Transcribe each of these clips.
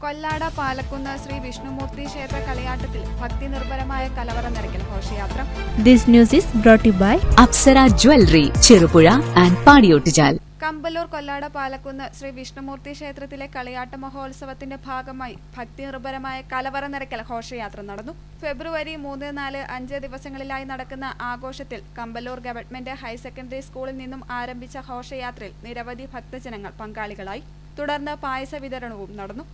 കൊല്ലാട പാലക്കുന്ന് ശ്രീ വിഷ്ണുമൂർത്തി ക്ഷേത്ര കളിയാട്ടത്തിൽ ഭക്തി നിർഭരമായ കലവറ നിറയ്ക്കൽ ഘോഷയാത്ര. This news is brought to you by Apsara Jewelry, Cherupuzha and Padiyottuchal. Kampallur Kollada Palakkunnu Shri Vishnumurthy ക്ഷേത്രത്തിലെ കളിയാട്ട മഹോത്സവത്തിന്റെ ഭാഗമായി ഭക്തി നിർഭരമായ കലവറ നിറയ്ക്കൽ ഘോഷയാത്ര നടന്നു. ഫെബ്രുവരി 3, 4, 5 ദിവസങ്ങളിലായി നടക്കുന്ന ആഘോഷത്തിൽ കമ്പല്ലൂർ ഗവൺമെന്റ് ഹയർ സെക്കൻഡറി സ്കൂളിൽ നിന്നും ആരംഭിച്ച ഘോഷയാത്രയിൽ നിരവധി ഭക്തജനങ്ങൾ പങ്കാളികളായി. തുടർന്ന് പായസ വിതരണവും നടന്നു.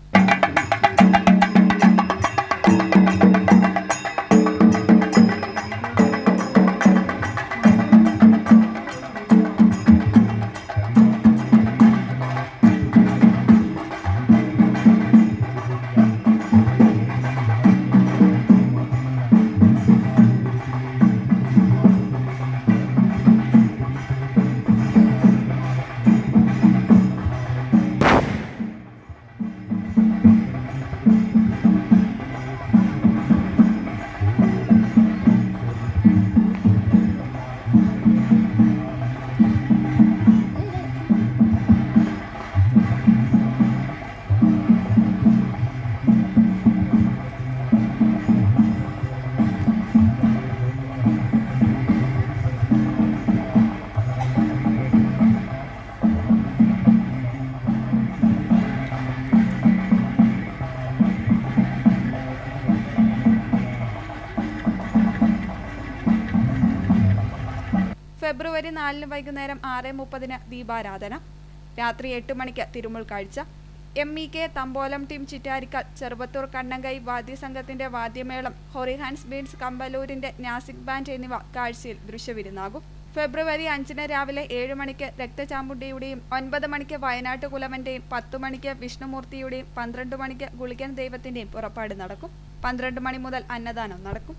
ഫെബ്രുവരി 4 വൈകുന്നേരം 6:30 ദീപാരാധന. രാത്രി 8 മണിക്ക് തിരുമുൾ കാഴ്ച. MEK തമ്പോലം ടീം ചിറ്റാരിക്കൽ, ചെറുവത്തൂർ കണ്ണങ്കൈ വാദ്യസംഘത്തിന്റെ വാദ്യമേളം, ഹൊറിഹാൻസ് ബീൻസ് കമ്പലൂരിന്റെ നാസിക് ബാൻഡ് എന്നിവ കാഴ്ചയിൽ ദൃശ്യവിരുന്നാകും. ഫെബ്രുവരി 5 രാവിലെ 7 മണിക്ക് രക്തചാമുണ്ടിയുടെയും 9 മണിക്ക് വയനാട്ട് കുലവന്റെയും 10 മണിക്ക് വിഷ്ണുമൂർത്തിയുടെയും 12 മണിക്ക് ഗുളികൻ ദൈവത്തിന്റെയും പുറപ്പാട് നടക്കും. 12 മണി മുതൽ അന്നദാനം നടക്കും.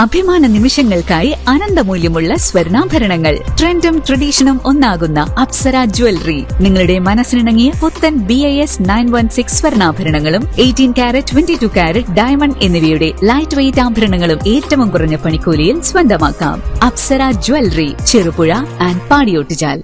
അഭിമാന നിമിഷങ്ങൾക്കായി അനന്തമൂല്യമുള്ള സ്വർണ്ണാഭരണങ്ങൾ. ട്രെൻഡും ട്രഡീഷനും ഒന്നാകുന്ന അപ്സര ജ്വല്ലറി നിങ്ങളുടെ മനസ്സിനിണങ്ങിയ പുത്തൻ BIS 916 സ്വർണ്ണാഭരണങ്ങളും 18 കാരറ്റ് 22 കാരറ്റ് ഡയമണ്ട് എന്നിവയുടെ ലൈറ്റ് വെയ്റ്റ് ആഭരണങ്ങളും ഏറ്റവും കുറഞ്ഞ പണിക്കൂലിയിൽ സ്വന്തമാക്കാം. Apsara jewellery, Cherupuzha and Padiyottuchal.